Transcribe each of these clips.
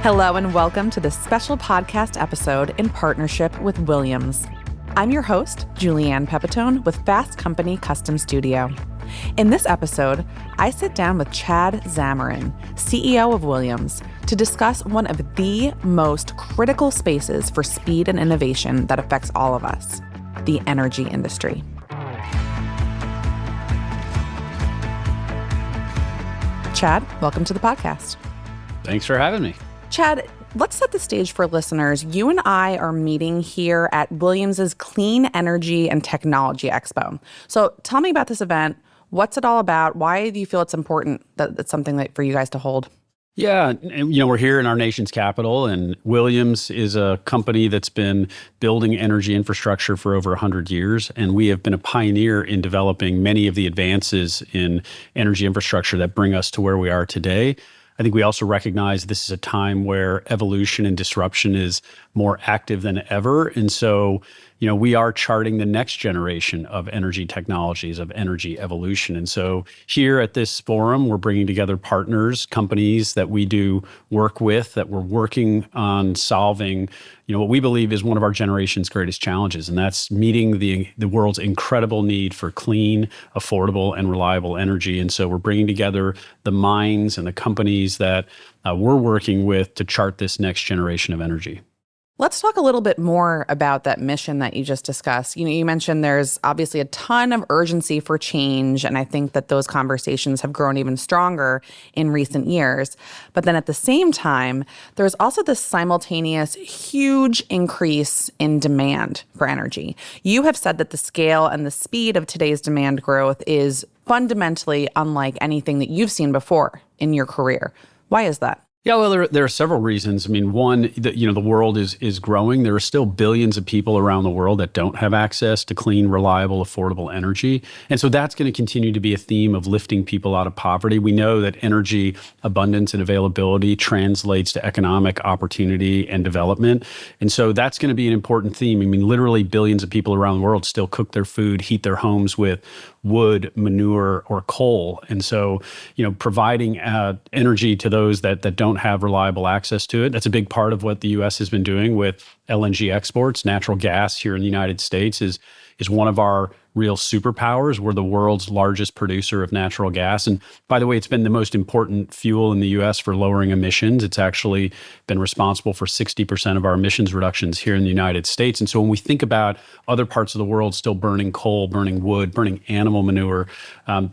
Hello and welcome to this special podcast episode in partnership with Williams. I'm your host, Julianne Pepitone with Fast Company Custom Studio. In this episode, I sit down with Chad Zamarin, CEO of Williams, to discuss one of the most critical spaces for speed and innovation that affects all of us, the energy industry. Chad, welcome to the podcast. Thanks for having me. Chad, let's set the stage for listeners. You and I are meeting here at Williams's Clean Energy and Technology Expo. So tell me about this event. What's it all about? Why do you feel it's important that it's something that for you guys to hold? Yeah, we're here in our nation's capital, and Williams is a company that's been building energy infrastructure for over 100 years, and we have been a pioneer in developing many of the advances in energy infrastructure that bring us to where we are today. I think we also recognize this is a time where evolution and disruption is more active than ever. And so, we are charting the next generation of energy technologies, of energy evolution. And so here at this forum, we're bringing together partners, companies that we do work with, that we're working on solving, what we believe is one of our generation's greatest challenges. And that's meeting the world's incredible need for clean, affordable, and reliable energy. And so we're bringing together the minds and the companies that we're working with to chart this next generation of energy. Let's talk a little bit more about that mission that you just discussed. You mentioned there's obviously a ton of urgency for change, and I think that those conversations have grown even stronger in recent years. But then at the same time, there's also this simultaneous huge increase in demand for energy. You have said that the scale and the speed of today's demand growth is fundamentally unlike anything that you've seen before in your career. Why is that? Yeah, well, there are several reasons. One, the world is growing. There are still billions of people around the world that don't have access to clean, reliable, affordable energy. And so that's going to continue to be a theme of lifting people out of poverty. We know that energy abundance and availability translates to economic opportunity and development. And so that's going to be an important theme. Literally billions of people around the world still cook their food, heat their homes with wood, manure, or coal. And so, providing energy to those that don't have reliable access to it, that's a big part of what the U.S. has been doing with LNG exports. Natural gas here in the United States is one of our real superpowers. We're the world's largest producer of natural gas. And by the way, it's been the most important fuel in the U.S. for lowering emissions. It's actually been responsible for 60% of our emissions reductions here in the United States. And so when we think about other parts of the world still burning coal, burning wood, burning animal manure,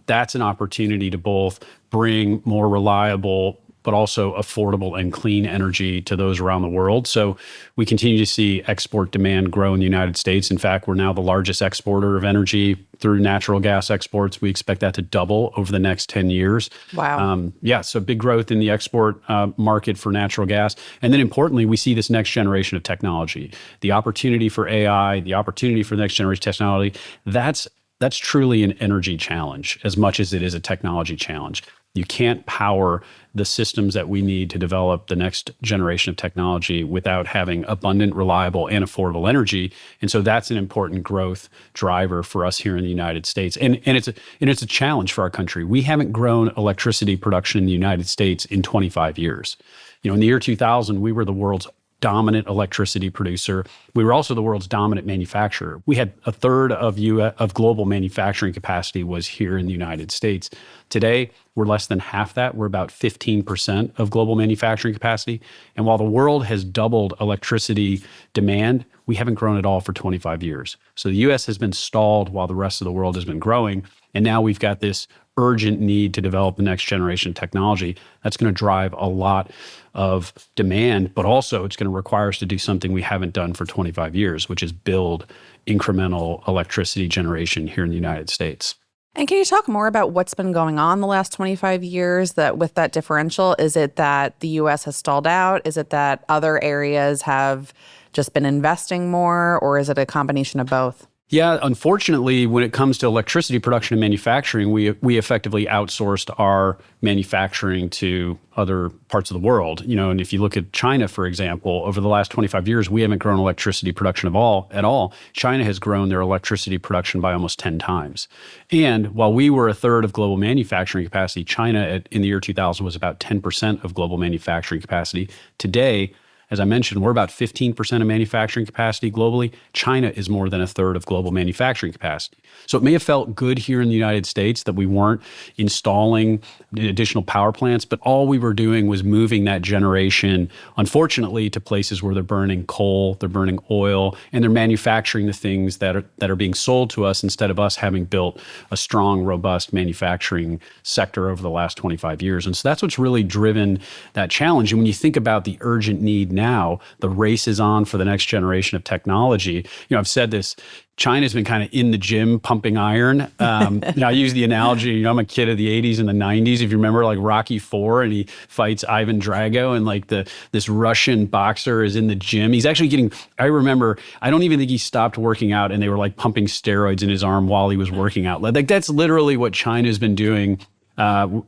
that's an opportunity to both bring more reliable but also affordable and clean energy to those around the world. So we continue to see export demand grow in the United States. In fact, we're now the largest exporter of energy through natural gas exports. We expect that to double over the next 10 years. Wow. So big growth in the export market for natural gas. And then importantly, we see this next generation of technology, the opportunity for AI, the opportunity for the next generation technology. That's truly an energy challenge as much as it is a technology challenge. You can't power the systems that we need to develop the next generation of technology without having abundant, reliable, and affordable energy. And so that's an important growth driver for us here in the United States. And it's a challenge for our country. We haven't grown electricity production in the United States in 25 years. In the year 2000, we were the world's dominant electricity producer. We were also the world's dominant manufacturer. We had a third of global manufacturing capacity was here in the United States. Today, we're less than half that. We're about 15% of global manufacturing capacity. And while the world has doubled electricity demand, we haven't grown at all for 25 years. So the U.S. has been stalled while the rest of the world has been growing. And now we've got this urgent need to develop the next generation technology. That's going to drive a lot of demand, but also it's going to require us to do something we haven't done for 25 years, which is build incremental electricity generation here in the United States. And can you talk more about what's been going on the last 25 years that with that differential? Is it that the U.S. has stalled out? Is it that other areas have just been investing more? Or is it a combination of both? Yeah, unfortunately, when it comes to electricity production and manufacturing, we effectively outsourced our manufacturing to other parts of the world. And if you look at China, for example, over the last 25 years, we haven't grown electricity production at all. China has grown their electricity production by almost 10 times. And while we were a third of global manufacturing capacity, China in the year 2000 was about 10% of global manufacturing capacity. Today, as I mentioned, we're about 15% of manufacturing capacity globally. China is more than a third of global manufacturing capacity. So it may have felt good here in the United States that we weren't installing additional power plants, but all we were doing was moving that generation, unfortunately, to places where they're burning coal, they're burning oil, and they're manufacturing the things that are being sold to us instead of us having built a strong, robust manufacturing sector over the last 25 years. And so that's what's really driven that challenge. And when you think about the urgent need now, the race is on for the next generation of technology. I've said this, China's been kind of in the gym pumping iron. I use the analogy, I'm a kid of the 80s and the 90s. If you remember like Rocky IV and he fights Ivan Drago and like this Russian boxer is in the gym. He's actually I remember, I don't even think he stopped working out and they were like pumping steroids in his arm while he was working out. Like that's literally what China's been doing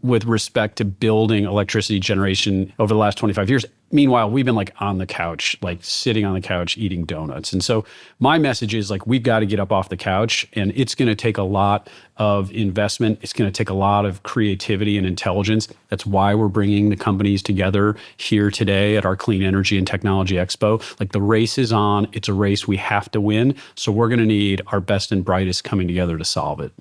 with respect to building electricity generation over the last 25 years. Meanwhile, we've been like on the couch, like sitting on the couch eating donuts. And so my message is like, we've got to get up off the couch, and it's going to take a lot of investment. It's going to take a lot of creativity and intelligence. That's why we're bringing the companies together here today at our Clean Energy and Technology Expo. Like the race is on. It's a race we have to win. So we're going to need our best and brightest coming together to solve it.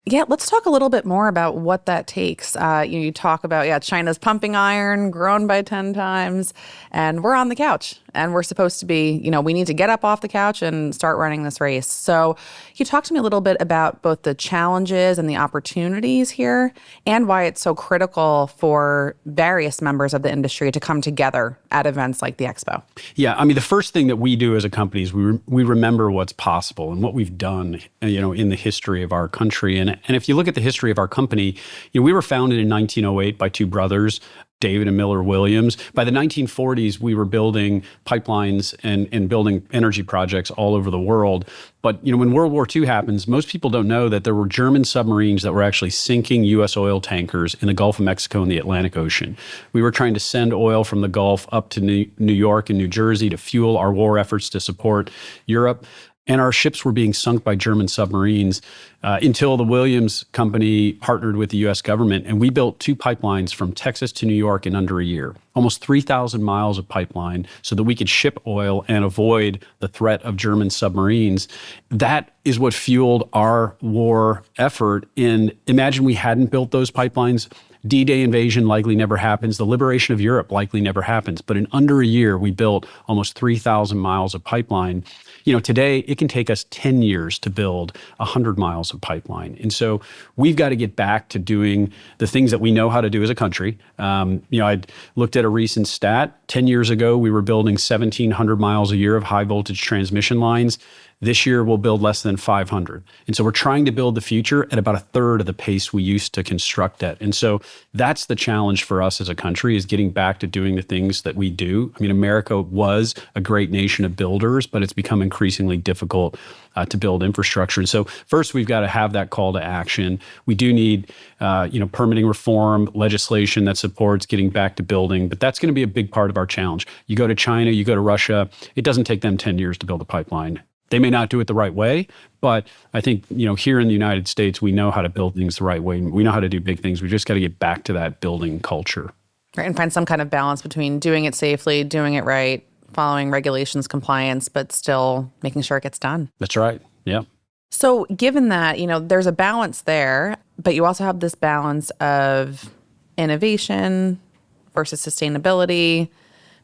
Yeah, let's talk a little bit more about what that takes. You talk about, China's pumping iron, grown by 10 times, and we're on the couch. And we're supposed to be, we need to get up off the couch and start running this race. So you talk to me a little bit about both the challenges and the opportunities here and why it's so critical for various members of the industry to come together at events like the Expo. Yeah, I mean, the first thing that we do as a company is we remember what's possible and what we've done, in the history of our country. And if you look at the history of our company, we were founded in 1908 by two brothers, David and Miller Williams. By the 1940s, we were building pipelines and building energy projects all over the world. But when World War II happens, most people don't know that there were German submarines that were actually sinking U.S. oil tankers in the Gulf of Mexico and the Atlantic Ocean. We were trying to send oil from the Gulf up to New York and New Jersey to fuel our war efforts to support Europe. And our ships were being sunk by German submarines until the Williams Company partnered with the U.S. government. And we built two pipelines from Texas to New York in under a year, almost 3,000 miles of pipeline so that we could ship oil and avoid the threat of German submarines. That is what fueled our war effort. And imagine we hadn't built those pipelines. D-Day invasion likely never happens. The liberation of Europe likely never happens. But in under a year, we built almost 3,000 miles of pipeline. Today, it can take us 10 years to build 100 miles of pipeline. And so we've got to get back to doing the things that we know how to do as a country. I looked at a recent stat. 10 years ago, we were building 1,700 miles a year of high voltage transmission lines. This year, we'll build less than 500. And so we're trying to build the future at about a third of the pace we used to construct at. And so that's the challenge for us as a country, is getting back to doing the things that we do. I mean, America was a great nation of builders, but it's become increasingly difficult to build infrastructure. And so first, we've got to have that call to action. We do need, permitting reform, legislation that supports getting back to building, but that's going to be a big part of our challenge. You go to China, you go to Russia, it doesn't take them 10 years to build a pipeline. They may not do it the right way, but I think, here in the United States, we know how to build things the right way. We know how to do big things. We just got to get back to that building culture. Right, and find some kind of balance between doing it safely, doing it right, following regulations, compliance, but still making sure it gets done. That's right. Yeah. So given that, there's a balance there, but you also have this balance of innovation versus sustainability,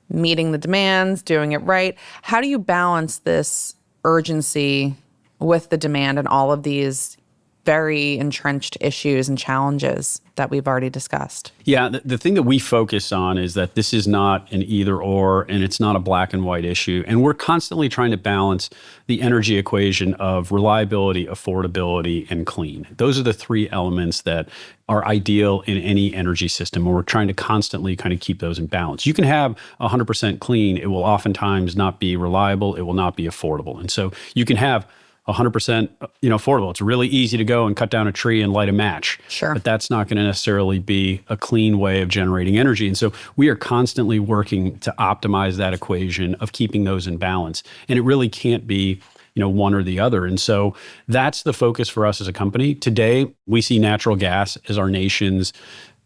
meeting the demands, doing it right. How do you balance this urgency with the demand and all of these very entrenched issues and challenges that we've already discussed? Yeah, the thing that we focus on is that this is not an either or, and it's not a black and white issue. And we're constantly trying to balance the energy equation of reliability, affordability, and clean. Those are the three elements that are ideal in any energy system, and we're trying to constantly kind of keep those in balance. You can have 100% clean. It will oftentimes not be reliable. It will not be affordable. And so you can have 100%, affordable. It's really easy to go and cut down a tree and light a match. Sure. But that's not going to necessarily be a clean way of generating energy. And so we are constantly working to optimize that equation of keeping those in balance. And it really can't be one or the other. And so that's the focus for us as a company. Today, we see natural gas as our nation's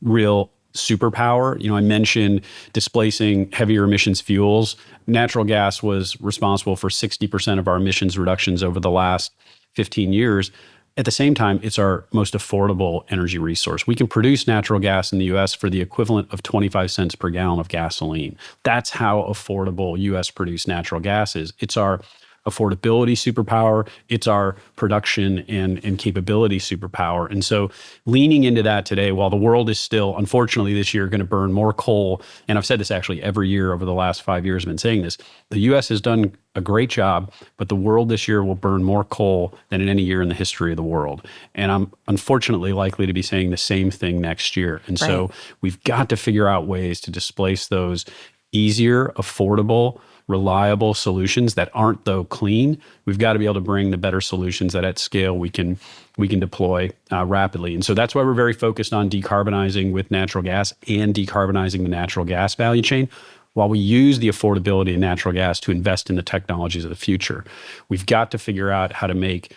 real superpower. I mentioned displacing heavier emissions fuels. Natural gas was responsible for 60% of our emissions reductions over the last 15 years. At the same time, it's our most affordable energy resource. We can produce natural gas in the US for the equivalent of 25 cents per gallon of gasoline. That's how affordable US produced natural gas is. It's our affordability superpower. It's our production and capability superpower. And so leaning into that today, while the world is still, unfortunately, this year going to burn more coal, and I've said this actually every year over the last 5 years, I've been saying this, the US has done a great job, but the world this year will burn more coal than in any year in the history of the world. And I'm unfortunately likely to be saying the same thing next year. And so we've got to figure out ways to displace those easier, affordable, reliable solutions that aren't, though, clean. We've got to be able to bring the better solutions that at scale we can deploy rapidly. And so that's why we're very focused on decarbonizing with natural gas and decarbonizing the natural gas value chain, while we use the affordability of natural gas to invest in the technologies of the future. We've got to figure out how to make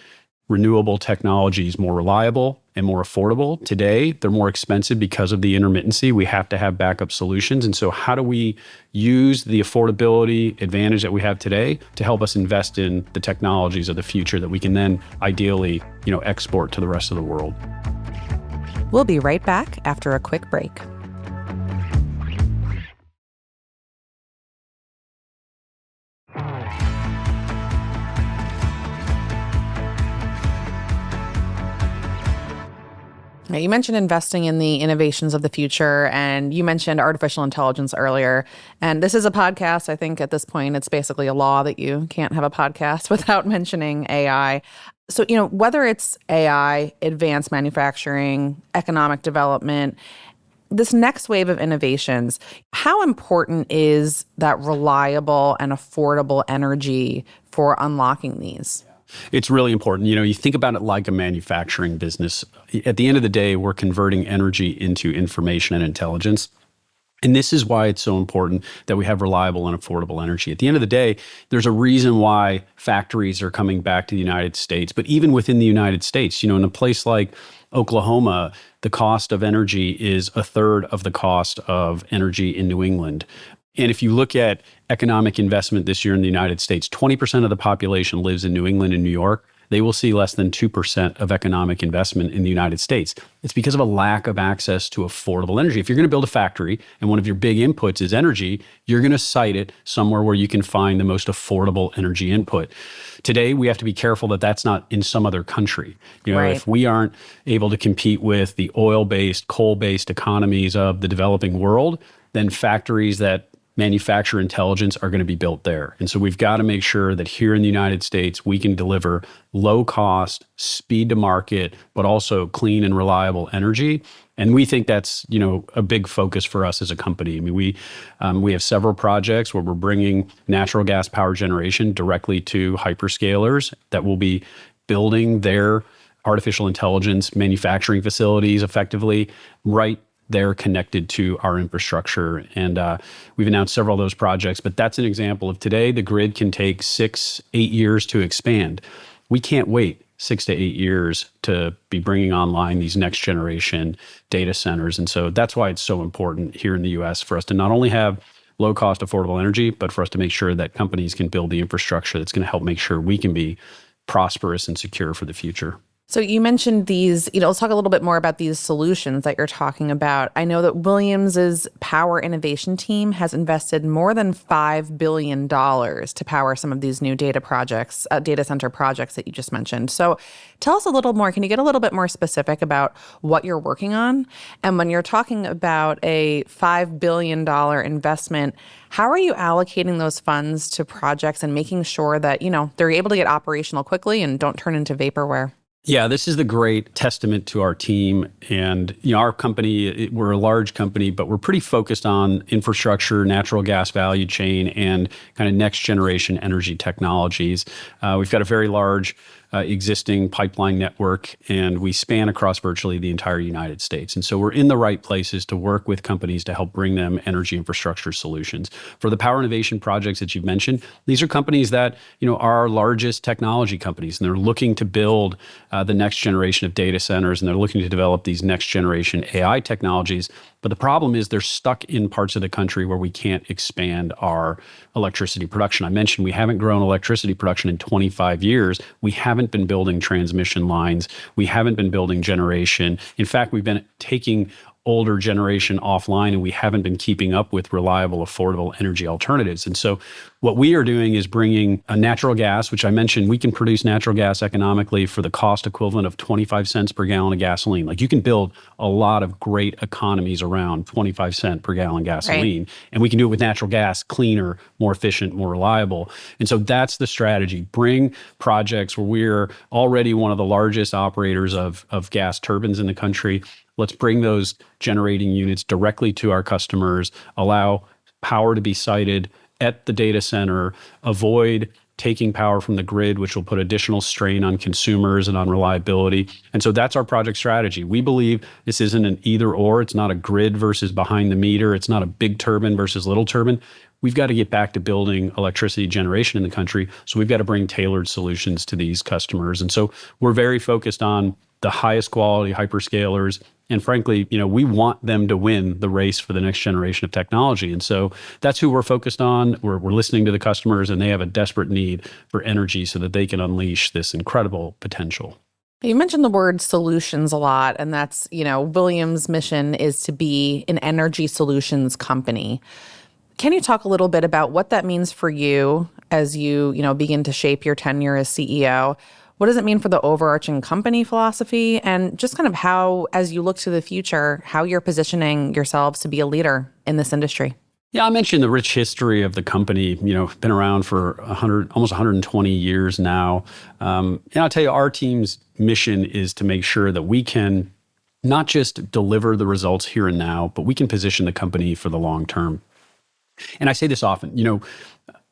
renewable technologies more reliable and more affordable. Today, they're more expensive because of the intermittency. We have to have backup solutions. And so how do we use the affordability advantage that we have today to help us invest in the technologies of the future that we can then ideally, export to the rest of the world? We'll be right back after a quick break. You mentioned investing in the innovations of the future, and you mentioned artificial intelligence earlier. And this is a podcast. I think at this point, it's basically a law that you can't have a podcast without mentioning AI. So, whether it's AI, advanced manufacturing, economic development, this next wave of innovations, how important is that reliable and affordable energy for unlocking these? It's really important. You think about it like a manufacturing business. At the end of the day, we're converting energy into information and intelligence. And this is why it's so important that we have reliable and affordable energy. At the end of the day, there's a reason why factories are coming back to the United States. But even within the United States, in a place like Oklahoma, the cost of energy is a third of the cost of energy in New England. And if you look at economic investment this year in the United States, 20% of the population lives in New England and New York. They will see less than 2% of economic investment in the United States. It's because of a lack of access to affordable energy. If you're going to build a factory and one of your big inputs is energy, you're going to site it somewhere where you can find the most affordable energy input. Today, we have to be careful that that's not in some other country. If we aren't able to compete with the oil-based, coal-based economies of the developing world, then factories that manufacture intelligence are going to be built there. And so we've got to make sure that here in the United States, we can deliver low cost, speed to market, but also clean and reliable energy. And we think that's, a big focus for us as a company. I mean, we have several projects where we're bringing natural gas power generation directly to hyperscalers that will be building their artificial intelligence manufacturing facilities effectively right they're connected to our infrastructure. And we've announced several of those projects, but that's an example of today. The grid can take 6-8 years to expand. We can't wait 6 to 8 years to be bringing online these next generation data centers. And so that's why it's so important here in the US for us to not only have low cost, affordable energy, but for us to make sure that companies can build the infrastructure that's going to help make sure we can be prosperous and secure for the future. So you mentioned these, let's talk a little bit more about these solutions that you're talking about. I know that Williams's power innovation team has invested more than $5 billion to power some of these new data center projects that you just mentioned. So tell us a little more. Can you get a little bit more specific about what you're working on? And when you're talking about a $5 billion investment, how are you allocating those funds to projects and making sure that, they're able to get operational quickly and don't turn into vaporware? Yeah, this is the great testament to our team. And, our company, we're a large company, but we're pretty focused on infrastructure, natural gas value chain, and kind of next generation energy technologies. We've got a very large existing pipeline network, and we span across virtually the entire United States. And so we're in the right places to work with companies to help bring them energy infrastructure solutions. For the power innovation projects that you've mentioned, these are companies that are our largest technology companies, and they're looking to build the next generation of data centers, and they're looking to develop these next generation AI technologies. But the problem is they're stuck in parts of the country where we can't expand our electricity production. I mentioned we haven't grown electricity production in 25 years. We haven't been building transmission lines. We haven't been building generation. In fact, we've been taking older generation offline, and we haven't been keeping up with reliable, affordable energy alternatives. And so what we are doing is bringing a natural gas, which I mentioned, we can produce natural gas economically for the cost equivalent of 25 cents per gallon of gasoline. Like, you can build a lot of great economies around 25 cent per gallon gasoline. Right. And we can do it with natural gas, cleaner, more efficient, more reliable. And so that's the strategy. Bring projects where we're already one of the largest operators of gas turbines in the country. Let's bring those generating units directly to our customers, allow power to be sited at the data center, avoid taking power from the grid, which will put additional strain on consumers and on reliability. And so that's our project strategy. We believe this isn't an either or. It's not a grid versus behind the meter. It's not a big turbine versus little turbine. We've got to get back to building electricity generation in the country. So we've got to bring tailored solutions to these customers. And so we're very focused on the highest quality hyperscalers. And frankly, we want them to win the race for the next generation of technology. And so that's who we're focused on. We're listening to the customers, and they have a desperate need for energy so that they can unleash this incredible potential. You mentioned the word solutions a lot, and that's, Williams' mission is to be an energy solutions company. Can you talk a little bit about what that means for you as you begin to shape your tenure as CEO? What does it mean for the overarching company philosophy, and just kind of how, as you look to the future, how you're positioning yourselves to be a leader in this industry? Yeah, I mentioned the rich history of the company, been around for almost 120 years now. And I'll tell you, our team's mission is to make sure that we can not just deliver the results here and now, but we can position the company for the long term. And I say this often,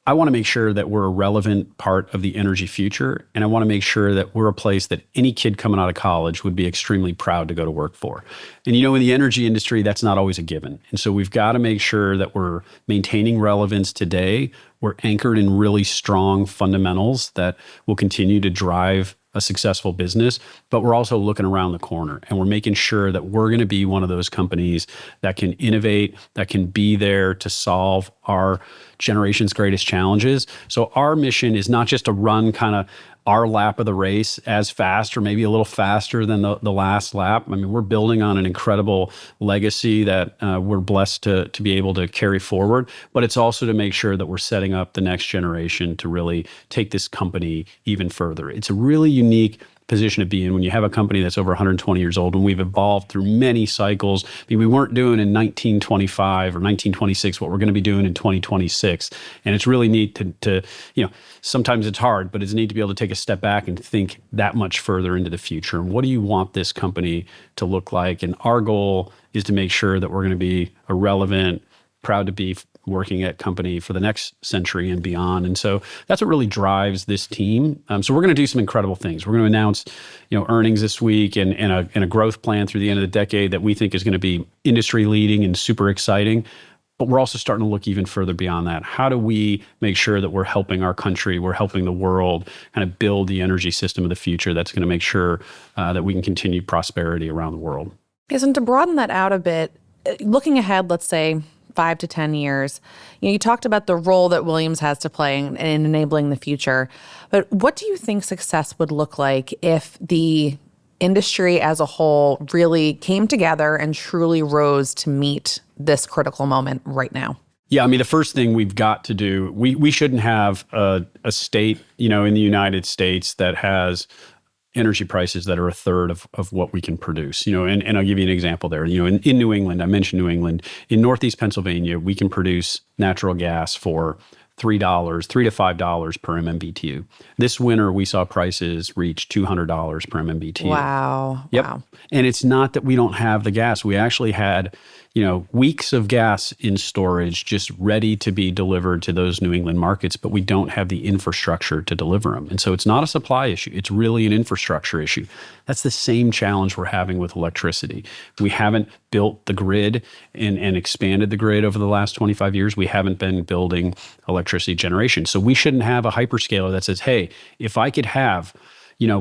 I want to make sure that we're a relevant part of the energy future. And I want to make sure that we're a place that any kid coming out of college would be extremely proud to go to work for. And in the energy industry, that's not always a given. And so we've got to make sure that we're maintaining relevance today. We're anchored in really strong fundamentals that will continue to drive a successful business, but we're also looking around the corner, and we're making sure that we're going to be one of those companies that can innovate, that can be there to solve our generation's greatest challenges. So our mission is not just to run kind of our lap of the race as fast or maybe a little faster than the last lap. I mean, we're building on an incredible legacy that we're blessed to be able to carry forward, but it's also to make sure that we're setting up the next generation to really take this company even further. It's a really unique position to be in when you have a company that's over 120 years old, and we've evolved through many cycles. I mean, we weren't doing in 1925 or 1926 what we're going to be doing in 2026. And it's really neat to sometimes it's hard, but it's neat to be able to take a step back and think that much further into the future. And what do you want this company to look like? And our goal is to make sure that we're going to be a relevant, proud to be working at company for the next century and beyond. And so that's what really drives this team. So we're going to do some incredible things. We're going to announce, earnings this week and a growth plan through the end of the decade that we think is going to be industry leading and super exciting. But we're also starting to look even further beyond that. How do we make sure that we're helping our country, we're helping the world kind of build the energy system of the future that's going to make sure that we can continue prosperity around the world? Yes, and to broaden that out a bit, looking ahead, let's say 5 to 10 years, you talked about the role that Williams has to play in enabling the future. But what do you think success would look like if the industry as a whole really came together and truly rose to meet this critical moment right now? Yeah, I mean, the first thing we've got to do, we shouldn't have a state, in the United States that has energy prices that are a third of what we can produce, and I'll give you an example there. In New England, I mentioned New England, in Northeast Pennsylvania, we can produce natural gas for $3 to $5 per MMBTU. This winter, we saw prices reach $200 per MMBTU. Wow. Yep. Wow. And it's not that we don't have the gas. We actually had, weeks of gas in storage just ready to be delivered to those New England markets, but we don't have the infrastructure to deliver them. And so it's not a supply issue. It's really an infrastructure issue. That's the same challenge we're having with electricity. We haven't built the grid and expanded the grid over the last 25 years. We haven't been building electricity generation. So we shouldn't have a hyperscaler that says, hey, if I could have,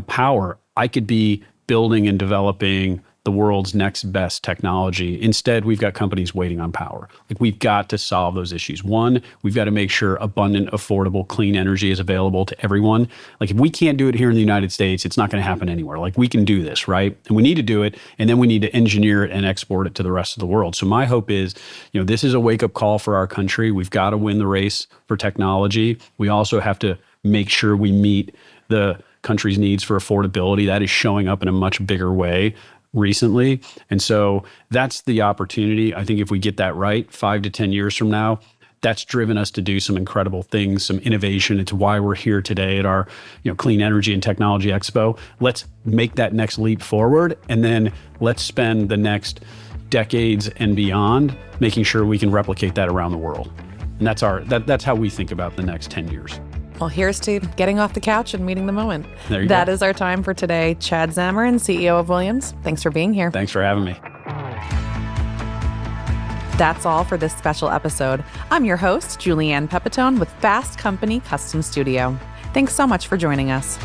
power, I could be building and developing the world's next best technology. Instead, we've got companies waiting on power. We've got to solve those issues. One, we've got to make sure abundant, affordable, clean energy is available to everyone. If we can't do it here in the United States, it's not going to happen anywhere. We can do this, right? And we need to do it, and then we need to engineer it and export it to the rest of the world. So my hope is, this is a wake-up call for our country. We've got to win the race for technology. We also have to make sure we meet the country's needs for affordability. That is showing up in a much bigger way recently. And so that's the opportunity. I think if we get that right, 5 to 10 years from now, that's driven us to do some incredible things, some innovation. It's why we're here today at our Clean Energy and Technology Expo. Let's make that next leap forward, and then let's spend the next decades and beyond making sure we can replicate that around the world. And that's how we think about the next 10 years. Well, here's to getting off the couch and meeting the moment. There you That go. is our time for today. Chad Zamarin, CEO of Williams. Thanks for being here. Thanks for having me. That's all for this special episode. I'm your host, Julianne Pepitone with Fast Company Custom Studio. Thanks so much for joining us.